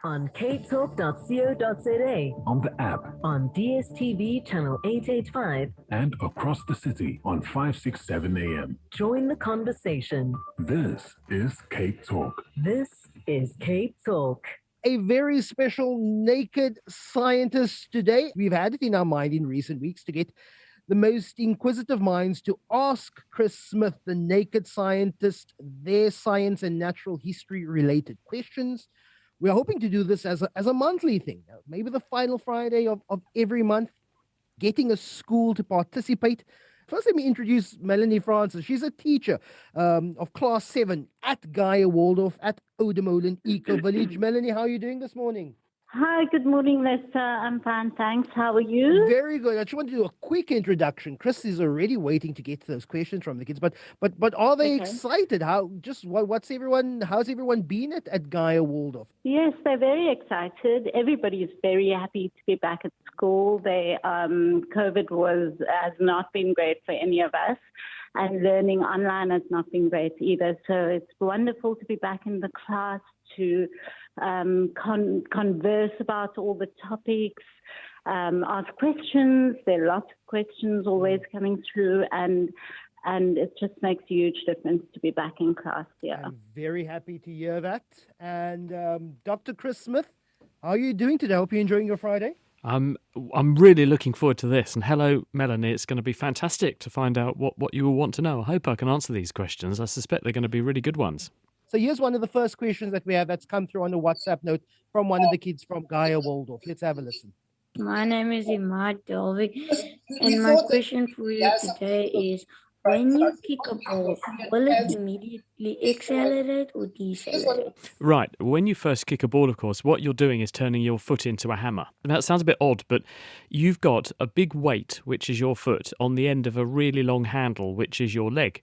on ktalk.co.za, on the app, on DSTV channel 885, and across the city on 567 AM. Join the conversation. This is Cape Talk. This is Cape Talk. A very special naked scientist today. We've had it in our mind in recent weeks to get the most inquisitive minds to ask Chris Smith, the naked scientist, their science and natural history related questions. We're hoping to do this as a monthly thing, maybe the final Friday of every month, getting a school to participate. First, let me introduce Melanie Francis. She's a teacher of Class 7 at Gaia Waldorf at Oudemolin Eco Village. Melanie, how are you doing this morning? Hi, good morning, Lester. I'm fine, thanks. How are you? Very good. I just want to do a quick introduction. Chris is already waiting to get to those questions from the kids, but are they excited? How's everyone been at Gaia Waldorf? Yes, they're very excited. Everybody is very happy to be back at school. COVID has not been great for any of us, and learning online has not been great either. So it's wonderful to be back in the class to converse about all the topics, ask questions. There are lots of questions always coming through, and it just makes a huge difference to be back in class here. I'm very happy to hear that. And Dr. Chris Smith, how are you doing today? I hope you're enjoying your Friday. I'm really looking forward to this. And hello, Melanie. It's going to be fantastic to find out what you will want to know. I hope I can answer these questions. I suspect they're going to be really good ones. So here's one of the first questions that we have that's come through on the WhatsApp note from one of the kids from Gaia Waldorf. Let's have a listen. My name is Imad Delvik, and my question for you today is, when you kick a ball, will it immediately accelerate or decelerate? Right. When you first kick a ball, of course, what you're doing is turning your foot into a hammer. And that sounds a bit odd, but you've got a big weight, which is your foot, on the end of a really long handle, which is your leg.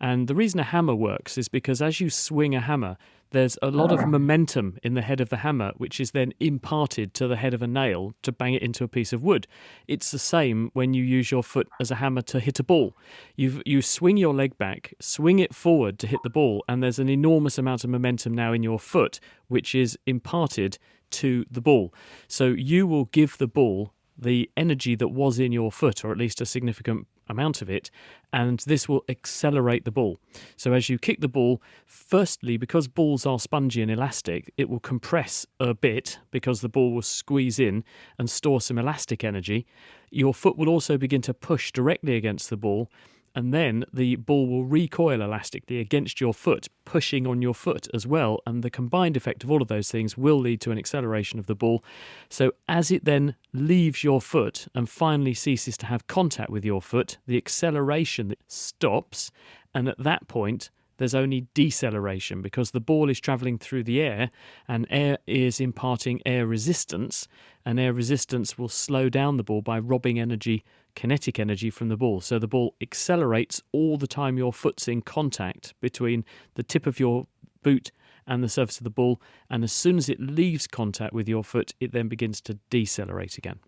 And the reason a hammer works is because as you swing a hammer, there's a lot of momentum in the head of the hammer, which is then imparted to the head of a nail to bang it into a piece of wood. It's the same when you use your foot as a hammer to hit a ball. You swing your leg back, swing it forward to hit the ball, and there's an enormous amount of momentum now in your foot, which is imparted to the ball. So you will give the ball the energy that was in your foot, or at least a significant amount of it, and this will accelerate the ball. So as you kick the ball, firstly, because balls are spongy and elastic, it will compress a bit because the ball will squeeze in and store some elastic energy. Your foot will also begin to push directly against the ball, and then the ball will recoil elastically against your foot, pushing on your foot as well. And the combined effect of all of those things will lead to an acceleration of the ball. So as it then leaves your foot and finally ceases to have contact with your foot, the acceleration stops. And at that point, there's only deceleration because the ball is travelling through the air, and air is imparting air resistance, and air resistance will slow down the ball by robbing energy, kinetic energy, from the ball. So the ball accelerates all the time your foot's in contact between the tip of your boot and the surface of the ball, and as soon as it leaves contact with your foot, it then begins to decelerate again.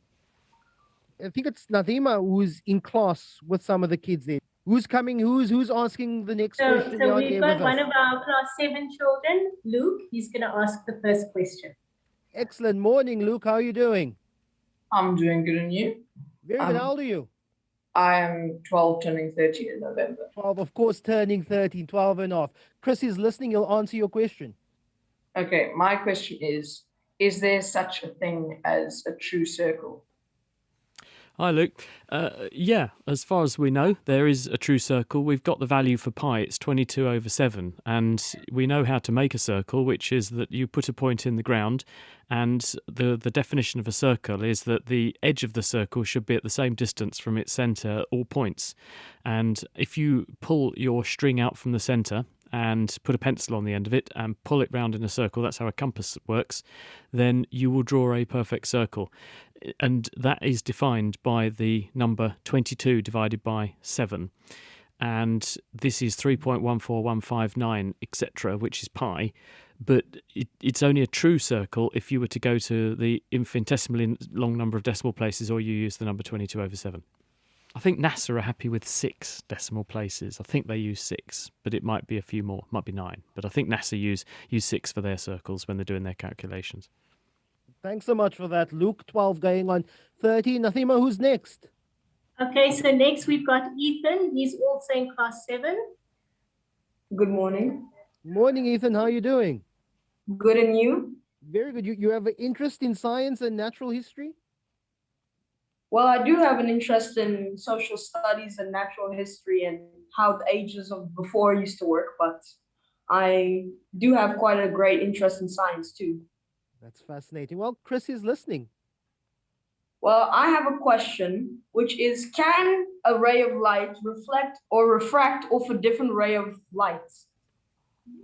I think it's Nadima who's in class with some of the kids there. Who's coming? Who's asking the next question? So we've got one of our class 7 children, Luke. He's going to ask the first question. Excellent morning, Luke. How are you doing? I'm doing good, and you? Very good. How old are you? I am 12, turning 30 in November. 12, of course, turning 13, 12 and off. Chris is listening. He'll answer your question. Okay, my question is there such a thing as a true circle? Hi, Luke. Yeah, as far as we know, there is a true circle. We've got the value for pi. It's 22/7. And we know how to make a circle, which is that you put a point in the ground. And the definition of a circle is that the edge of the circle should be at the same distance from its centre at all points. And if you pull your string out from the centre and put a pencil on the end of it and pull it round in a circle, that's how a compass works, then you will draw a perfect circle. And that is defined by the number 22 divided by 7. And this is 3.14159, etc., which is pi. But it's only a true circle if you were to go to the infinitesimally long number of decimal places, or you use the number 22/7. I think NASA are happy with 6 decimal places. I think they use 6, but it might be a few more. It might be 9. But I think NASA use 6 for their circles when they're doing their calculations. Thanks so much for that, Luke. 12 going on 13. Nathima, who's next? Okay, so next we've got Ethan. He's also in class 7. Good morning. Morning, Ethan. How are you doing? Good, and you? Very good. You have an interest in science and natural history? Well, I do have an interest in social studies and natural history and how the ages of before used to work, but I do have quite a great interest in science too. That's fascinating. Well, Chris is listening. Well, I have a question, which is, can a ray of light reflect or refract off a different ray of light?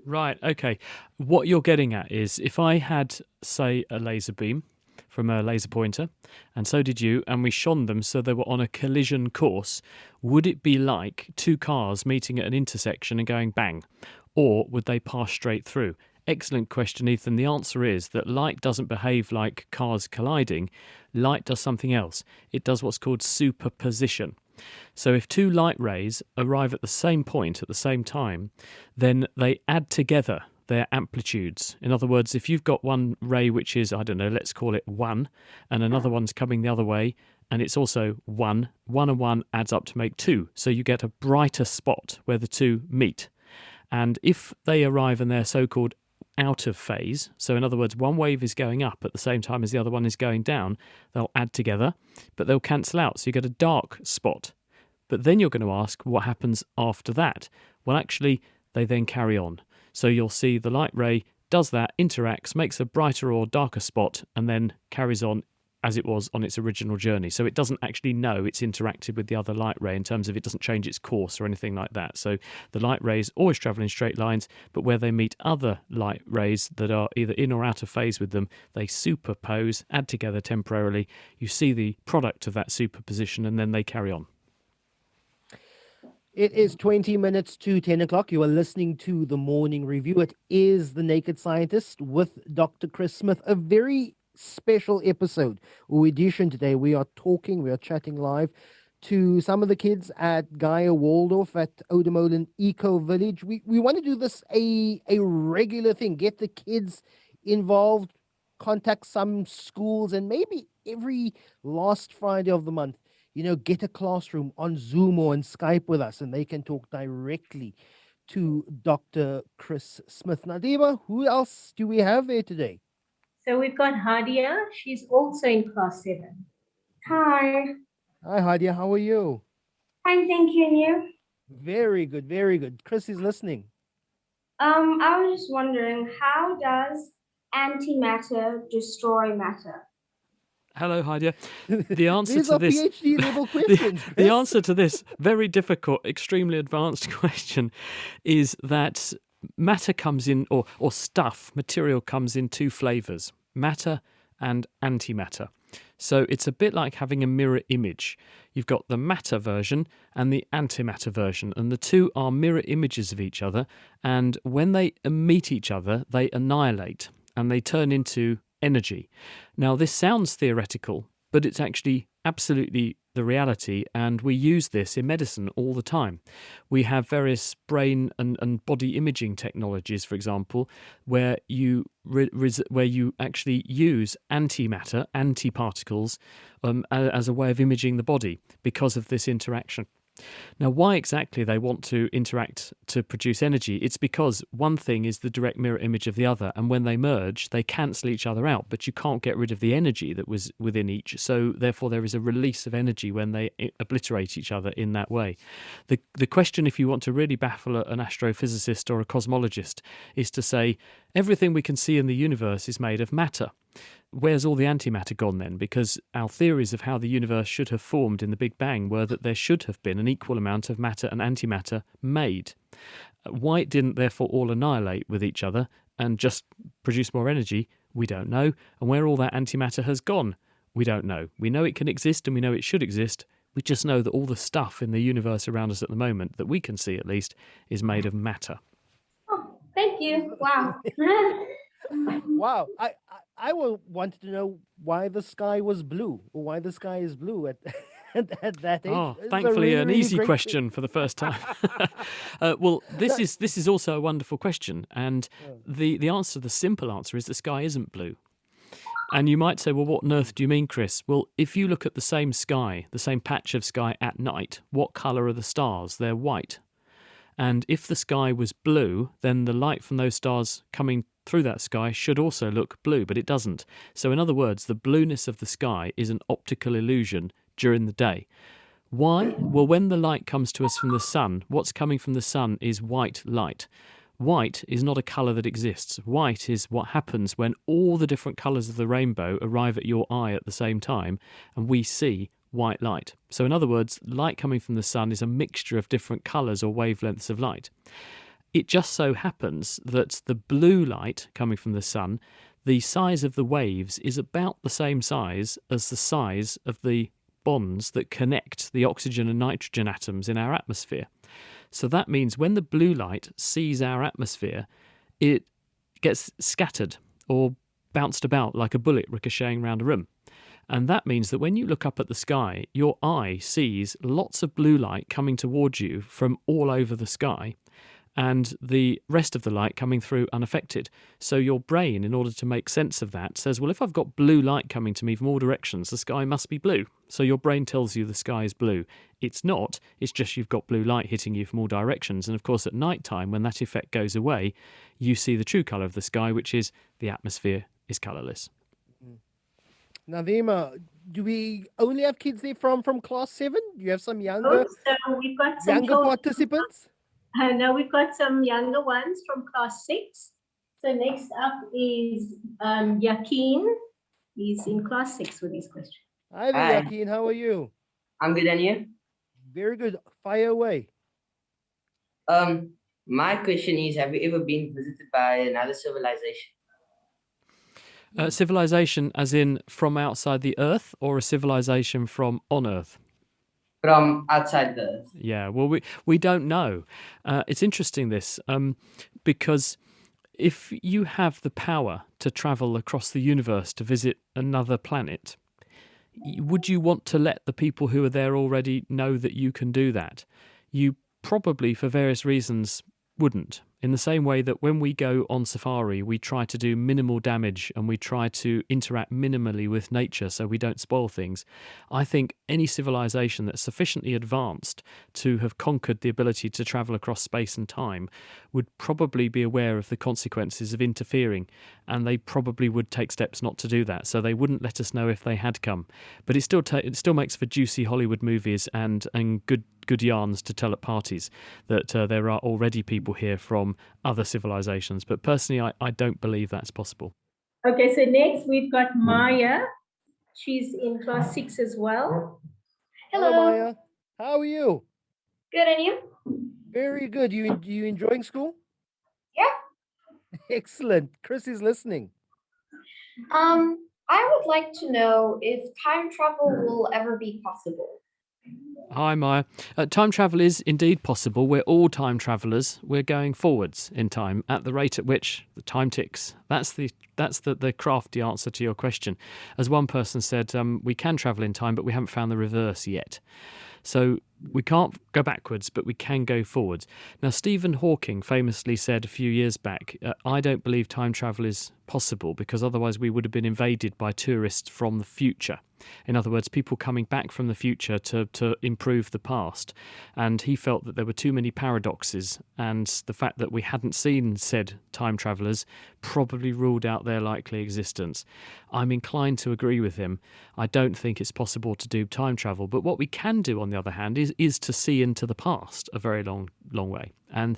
Right, okay. What you're getting at is if I had, say, a laser beam from a laser pointer, and so did you, and we shone them so they were on a collision course, would it be like two cars meeting at an intersection and going bang? Or would they pass straight through? Excellent question, Ethan. The answer is that light doesn't behave like cars colliding. Light does something else. It does what's called superposition. So if two light rays arrive at the same point at the same time, then they add together their amplitudes. In other words, if you've got one ray which is, I don't know, let's call it 1, and another one's coming the other way, and it's also 1, 1 and 1 adds up to make 2. So you get a brighter spot where the two meet. And if they arrive and they're so-called out of phase, so in other words, one wave is going up at the same time as the other one is going down, they'll add together, but they'll cancel out. So you get a dark spot. But then you're going to ask what happens after that. Well, actually, they then carry on. So you'll see the light ray does that, interacts, makes a brighter or darker spot, and then carries on as it was on its original journey. So it doesn't actually know it's interacted with the other light ray in terms of it doesn't change its course or anything like that. So the light rays always travel in straight lines, but where they meet other light rays that are either in or out of phase with them, they superpose, add together temporarily. You see the product of that superposition, and then they carry on. It is 20 minutes to 10 o'clock. You are listening to the Morning Review. It is The Naked Scientist with Dr. Chris Smith. A very special episode or edition today. We are chatting live to some of the kids at Gaia Waldorf at Oudtshoorn Eco Village. We want to do this a regular thing, get the kids involved, contact some schools, and maybe every last Friday of the month, get a classroom on Zoom or on Skype with us, and they can talk directly to Dr. Chris Smith. Nadima, who else do we have there today? So we've got Hadia. She's also in class 7. Hi. Hi, Hadia. How are you? Fine, thank you. And you? Very good, very good. Chris is listening. I was just wondering, how does antimatter destroy matter? Hello, Hadia. The answer These to are this, PhD level questions. the answer to this very difficult, extremely advanced question is that matter comes in, or stuff, material comes in two flavors, matter and antimatter. So it's a bit like having a mirror image. You've got the matter version and the antimatter version, and the two are mirror images of each other, and when they meet each other, they annihilate and they turn into energy. Now, this sounds theoretical, but it's actually absolutely the reality, and we use this in medicine all the time. We have various brain and body imaging technologies, for example, where you actually use antimatter, antiparticles, as a way of imaging the body because of this interaction. Now, why exactly they want to interact to produce energy? It's because one thing is the direct mirror image of the other, and when they merge, they cancel each other out, but you can't get rid of the energy that was within each. So therefore, there is a release of energy when they obliterate each other in that way. The question, if you want to really baffle an astrophysicist or a cosmologist, is to say, everything we can see in the universe is made of matter. Where's all the antimatter gone then? Because our theories of how the universe should have formed in the Big Bang were that there should have been an equal amount of matter and antimatter made. Why it didn't therefore all annihilate with each other and just produce more energy, we don't know. And where all that antimatter has gone, we don't know. We know it can exist and we know it should exist. We just know that all the stuff in the universe around us at the moment, that we can see at least, is made of matter. Oh, thank you. Wow. Wow. I wanted to know why the sky was blue, or why the sky is blue at that age. Oh, It's a thankfully, really, an really easy great question for the first time. Well, this is also a wonderful question, and the answer, the simple answer, is the sky isn't blue. And you might say, well, what on earth do you mean, Chris? Well, if you look at the same sky, the same patch of sky at night, what colour are the stars? They're white. And if the sky was blue, then the light from those stars coming through that sky should also look blue, but it doesn't. So in other words, the blueness of the sky is an optical illusion during the day. Why? Well, when the light comes to us from the sun, what's coming from the sun is white light. White is not a colour that exists. White is what happens when all the different colours of the rainbow arrive at your eye at the same time, and we see white light. So in other words, light coming from the sun is a mixture of different colours or wavelengths of light. It just so happens that the blue light coming from the sun, the size of the waves is about the same size as the size of the bonds that connect the oxygen and nitrogen atoms in our atmosphere. So that means when the blue light sees our atmosphere, it gets scattered or bounced about like a bullet ricocheting around a room. And that means that when you look up at the sky, your eye sees lots of blue light coming towards you from all over the sky, and the rest of the light coming through unaffected. So your brain, in order to make sense of that, says, well, if I've got blue light coming to me from all directions, the sky must be blue. So your brain tells you the sky is blue. It's not. It's just you've got blue light hitting you from all directions. And of course, at night time, when that effect goes away, you see the true colour of the sky, which is the atmosphere is colourless. Naveema, do we only have kids there from class 7? Do you have some younger So we've got some participants? No, we've got some younger ones from class 6. So next up is Yakin. He's in class 6 with his question. Hi there, Hi. Yakin. How are you? I'm good, and you? Very good. Fire away. My question is, have you ever been visited by another civilization? Civilization as in from outside the Earth, or a civilization from on Earth? From outside the Earth? Yeah, well, we don't know. It's interesting this, because if you have the power to travel across the universe to visit another planet, would you want to let the people who are there already know that you can do that? You probably, for various reasons, wouldn't. In the same way that when we go on safari, we try to do minimal damage and we try to interact minimally with nature so we don't spoil things. I think any civilization that's sufficiently advanced to have conquered the ability to travel across space and time would probably be aware of the consequences of interfering, and they probably would take steps not to do that. So they wouldn't let us know if they had come. But it still makes for juicy Hollywood movies and good yarns to tell at parties that there are already people here from other civilizations. But personally, I don't believe that's possible. Okay, so next we've got Maya. She's in class 6 as well. Hello, Maya. How are you? Good, and you? Very good. You enjoying school? Yeah. Excellent. Chris is listening. I would like to know if time travel will ever be possible. Hi, Maya. Time travel is indeed possible. We're all time travellers. We're going forwards in time at the rate at which the time ticks. That's the crafty answer to your question. As one person said, we can travel in time, but we haven't found the reverse yet. So we can't go backwards, but we can go forwards. Now, Stephen Hawking famously said a few years back, I don't believe time travel is possible because otherwise we would have been invaded by tourists from the future. In other words, people coming back from the future to improve the past. And he felt that there were too many paradoxes, and the fact that we hadn't seen said time travellers probably ruled out their likely existence. I'm inclined to agree with him. I don't think it's possible to do time travel, but what we can do, on the other hand, is to see into the past a very long way. And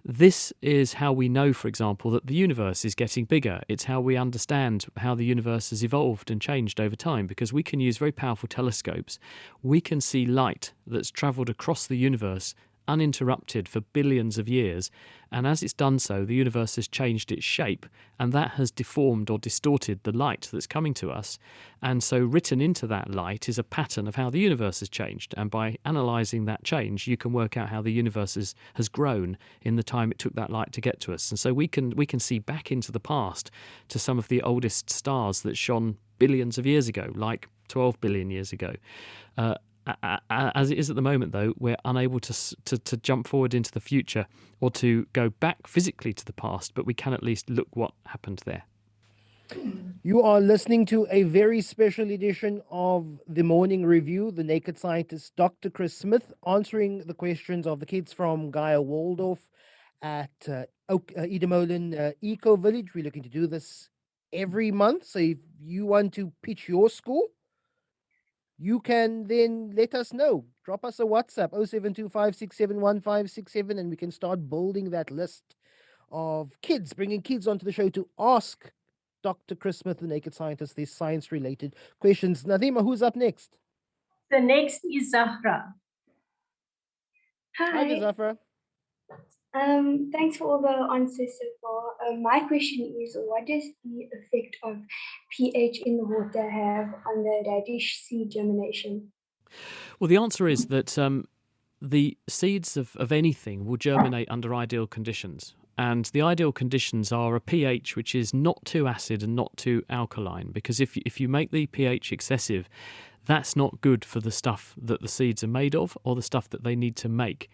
this is how we know, for example, that the universe is getting bigger. It's how we understand how the universe has evolved and changed over time, because we can use very powerful telescopes. We can see light that's travelled across the universe uninterrupted for billions of years, and as it's done so, the universe has changed its shape, and that has deformed or distorted the light that's coming to us. And so written into that light is a pattern of how the universe has changed, and by analysing that change, you can work out how the universe has grown in the time it took that light to get to us. And so we can see back into the past to some of the oldest stars that shone billions of years ago, like 12 billion years ago. As it is at the moment, though, we're unable to jump forward into the future or to go back physically to the past, but we can at least look what happened there. You are listening to a very special edition of the Morning Review. The Naked Scientist, Dr. Chris Smith, answering the questions of the kids from Gaia Waldorf at Edemolen Eco Village. We're looking to do this every month. So if you want to pitch your school, you can then let us know. Drop us a WhatsApp, 0725671567, and we can start building that list of kids, bringing kids onto the show to ask Dr. Chris Smith, the Naked Scientist, these science-related questions. Nadima, who's up next? The next is Zahra. Hi, there, Zafra. Thanks for all the answers so far. My question is, what does the effect of pH in the water have on the radish seed germination? Well, the answer is that the seeds of anything will germinate under ideal conditions. And the ideal conditions are a pH which is not too acid and not too alkaline, because if you make the pH excessive, that's not good for the stuff that the seeds are made of or the stuff that they need to make.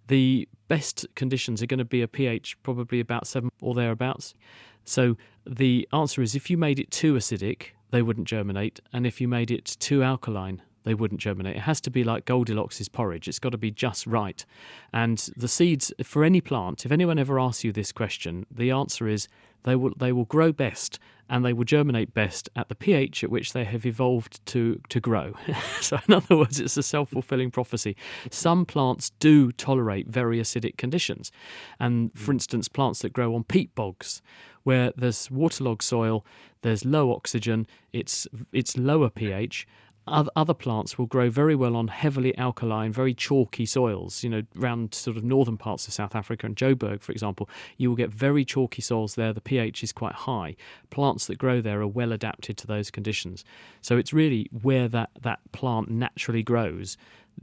The best conditions are going to be a pH probably about 7 or thereabouts. So the answer is, if you made it too acidic, they wouldn't germinate, and if you made it too alkaline, they wouldn't germinate. It has to be like Goldilocks' porridge. It's got to be just right. And the seeds for any plant, if anyone ever asks you this question, the answer is they will grow best and they will germinate best at the pH at which they have evolved to grow. So in other words, it's a self-fulfilling prophecy. Some plants do tolerate very acidic conditions. And for instance, plants that grow on peat bogs, where there's waterlogged soil, there's low oxygen, it's lower pH. Other plants will grow very well on heavily alkaline, very chalky soils. Around sort of northern parts of South Africa and Joburg, for example, you will get very chalky soils there. The pH is quite high. Plants that grow there are well adapted to those conditions. So it's really where that plant naturally grows.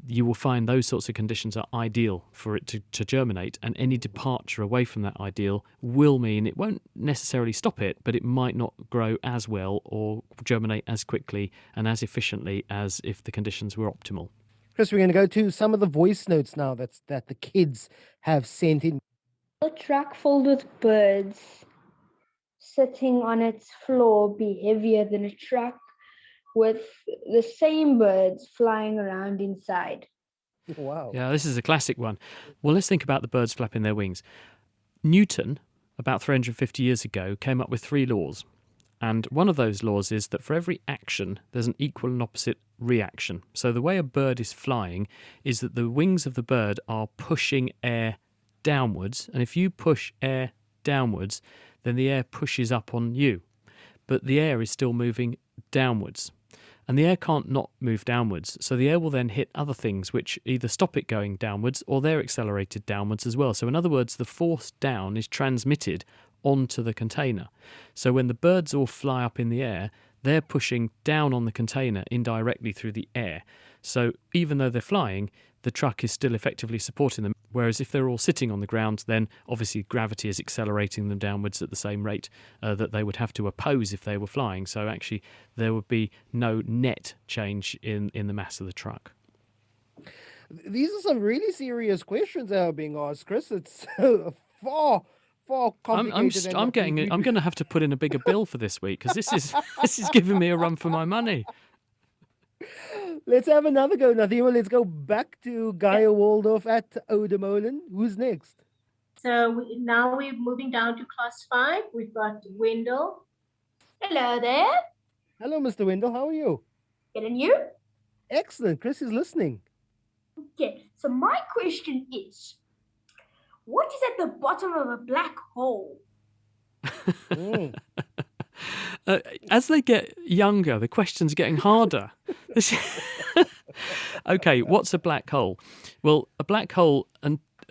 You will find those sorts of conditions are ideal for it to germinate, and any departure away from that ideal will mean it won't necessarily stop it, but it might not grow as well or germinate as quickly and as efficiently as if the conditions were optimal. Chris, we're going to go to some of the voice notes now that the kids have sent in. A truck filled with birds sitting on its floor be heavier than a truck with the same birds flying around inside? Wow. Yeah, this is a classic one. Well, let's think about the birds flapping their wings. Newton, about 350 years ago, came up with 3 laws. And one of those laws is that for every action, there's an equal and opposite reaction. So the way a bird is flying is that the wings of the bird are pushing air downwards. And if you push air downwards, then the air pushes up on you. But the air is still moving downwards. And the air can't not move downwards, so the air will then hit other things which either stop it going downwards or they're accelerated downwards as well. So in other words, the force down is transmitted onto the container. So when the birds all fly up in the air, they're pushing down on the container indirectly through the air. So even though they're flying, the truck is still effectively supporting them. Whereas if they're all sitting on the ground, then obviously gravity is accelerating them downwards at the same rate that they would have to oppose if they were flying. So actually there would be no net change in the mass of the truck. These are some really serious questions that are being asked, Chris. It's far complicated. I'm going to have to put in a bigger bill for this week, because this is giving me a run for my money. Let's have another go, Nadima. Let's go back to Gaia Waldorf at Odemolen. Who's next? So now we're moving down to class 5. We've got Wendell. Hello there. Hello, Mr. Wendell. How are you? Good, and you? Excellent. Chris is listening. Okay, so my question is, what is at the bottom of a black hole? As they get younger, the question's getting harder. Okay, what's a black hole? Well, a black hole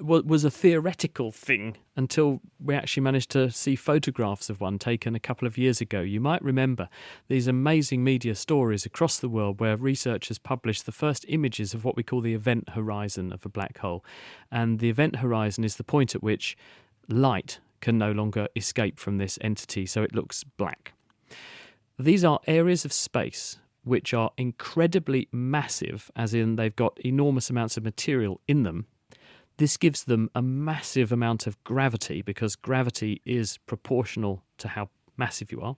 was a theoretical thing until we actually managed to see photographs of one taken a couple of years ago. You might remember these amazing media stories across the world where researchers published the first images of what we call the event horizon of a black hole. And the event horizon is the point at which light can no longer escape from this entity, so it looks black. These are areas of space which are incredibly massive, as in they've got enormous amounts of material in them. This gives them a massive amount of gravity, because gravity is proportional to how massive you are.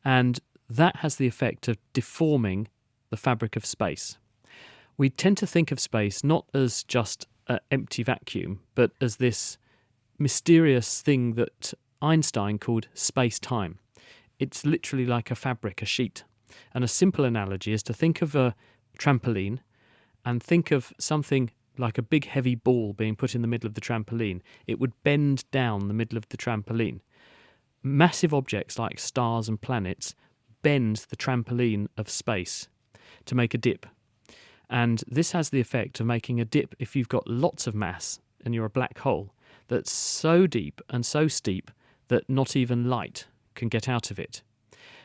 And that has the effect of deforming the fabric of space. We tend to think of space not as just an empty vacuum, but as this mysterious thing that Einstein called space-time. It's literally like a fabric, a sheet. And a simple analogy is to think of a trampoline and think of something like a big heavy ball being put in the middle of the trampoline. It would bend down the middle of the trampoline. Massive objects like stars and planets bend the trampoline of space to make a dip. And this has the effect of making a dip if you've got lots of mass and you're a black hole that's so deep and so steep that not even light can get out of it.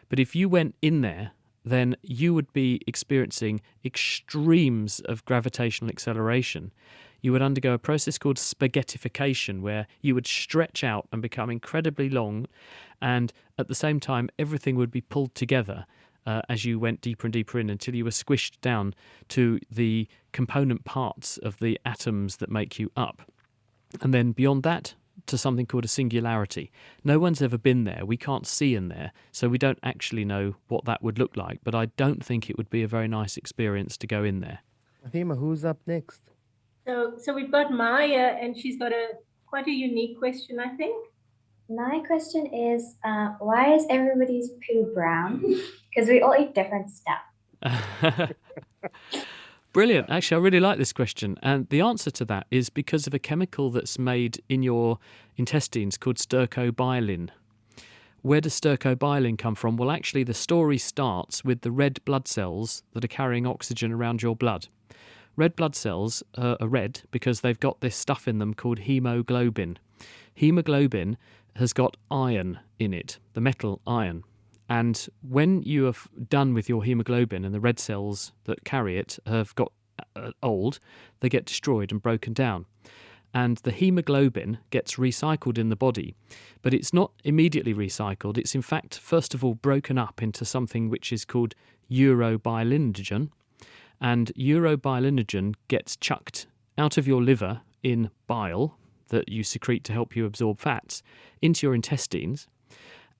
But if you went in there, then you would be experiencing extremes of gravitational acceleration. You would undergo a process called spaghettification, where you would stretch out and become incredibly long, and at the same time everything would be pulled together as you went deeper and deeper in until you were squished down to the component parts of the atoms that make you up. And then beyond that, to something called a singularity. No one's ever been there. We can't see in there, so we don't actually know what that would look like. But I don't think it would be a very nice experience to go in there. Fatima, who's up next? So we've got Maya, and she's got quite a unique question, I think. My question is, why is everybody's poo brown? Because we all eat different stuff. Brilliant. Actually, I really like this question. And the answer to that is because of a chemical that's made in your intestines called stercobilin. Where does stercobilin come from? Well, actually, the story starts with the red blood cells that are carrying oxygen around your blood. Red blood cells are red because they've got this stuff in them called hemoglobin. Hemoglobin has got iron in it, the metal iron. And when you have done with your hemoglobin and the red cells that carry it have got old, they get destroyed and broken down. And the hemoglobin gets recycled in the body, but it's not immediately recycled. It's in fact, first of all, broken up into something which is called urobilinogen. And urobilinogen gets chucked out of your liver in bile that you secrete to help you absorb fats into your intestines.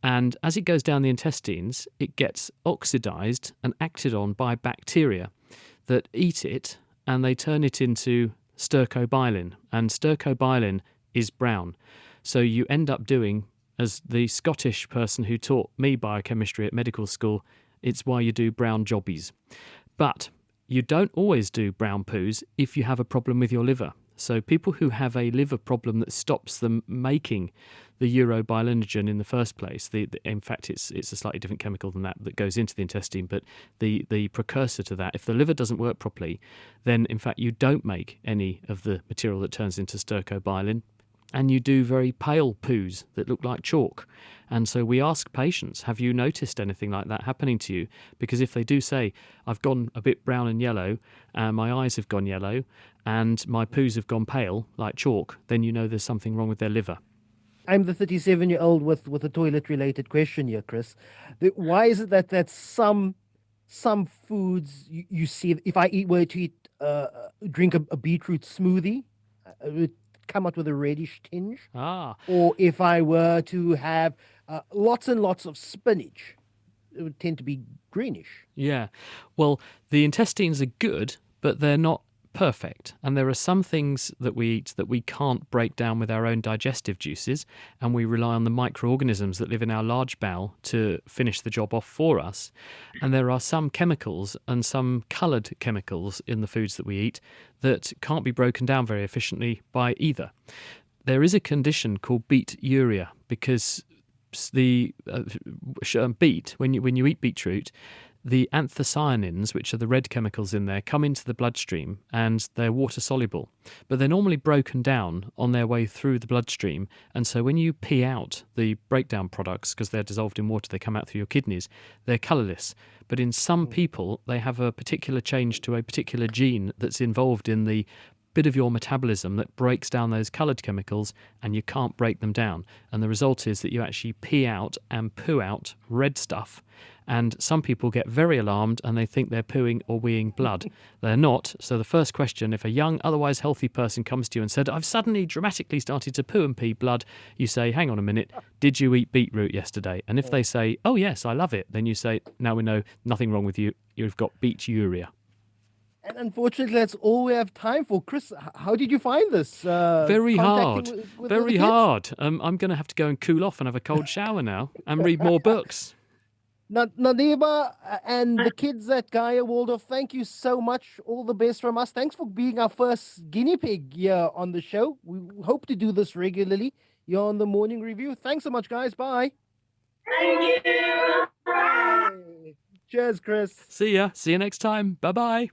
And as it goes down the intestines, it gets oxidized and acted on by bacteria that eat it, and they turn it into stercobilin. And stercobilin is brown. So you end up doing, as the Scottish person who taught me biochemistry at medical school, it's why you do brown jobbies. But you don't always do brown poos if you have a problem with your liver. So people who have a liver problem that stops them making the urobilinogen in the first place, in fact, it's a slightly different chemical than that goes into the intestine, but the precursor to that, if the liver doesn't work properly, then in fact you don't make any of the material that turns into stercobilin, and you do very pale poos that look like chalk. And so we ask patients, have you noticed anything like that happening to you? Because if they do say, I've gone a bit brown and yellow, and my eyes have gone yellow, and my poos have gone pale, like chalk, then you know there's something wrong with their liver. I'm the 37-year-old with a toilet-related question here, Chris. Why is it that some foods you see, if I were to drink a beetroot smoothie, it would come out with a reddish tinge? Or if I were to have lots and lots of spinach, it would tend to be greenish. Yeah. Well, the intestines are good, but they're not perfect. And there are some things that we eat that we can't break down with our own digestive juices, and we rely on the microorganisms that live in our large bowel to finish the job off for us. And there are some chemicals and some coloured chemicals in the foods that we eat that can't be broken down very efficiently by either. There is a condition called beeturia, because the beet, when you eat beetroot, the anthocyanins, which are the red chemicals in there, come into the bloodstream and they're water soluble, but they're normally broken down on their way through the bloodstream. And so when you pee out the breakdown products, because they're dissolved in water, they come out through your kidneys, they're colourless. But in some people, they have a particular change to a particular gene that's involved in the bit of your metabolism that breaks down those coloured chemicals, and you can't break them down. And the result is that you actually pee out and poo out red stuff. And some people get very alarmed and they think they're pooing or weeing blood. They're not. So the first question, if a young, otherwise healthy person comes to you and said, I've suddenly dramatically started to poo and pee blood, you say, hang on a minute, did you eat beetroot yesterday? And if they say, oh yes, I love it, then you say, now we know nothing wrong with you. You've got beeturia. And unfortunately, that's all we have time for. Chris, how did you find this? Very hard. With Very the kids? hard. I'm going to have to go and cool off and have a cold shower now and read more books. Nadiba and the kids at Gaia Waldorf, thank you so much. All the best from us. Thanks for being our first guinea pig here on the show. We hope to do this regularly here on the Morning Review. Thanks so much, guys. Bye. Thank you. Cheers, Chris. See ya. See you next time. Bye-bye.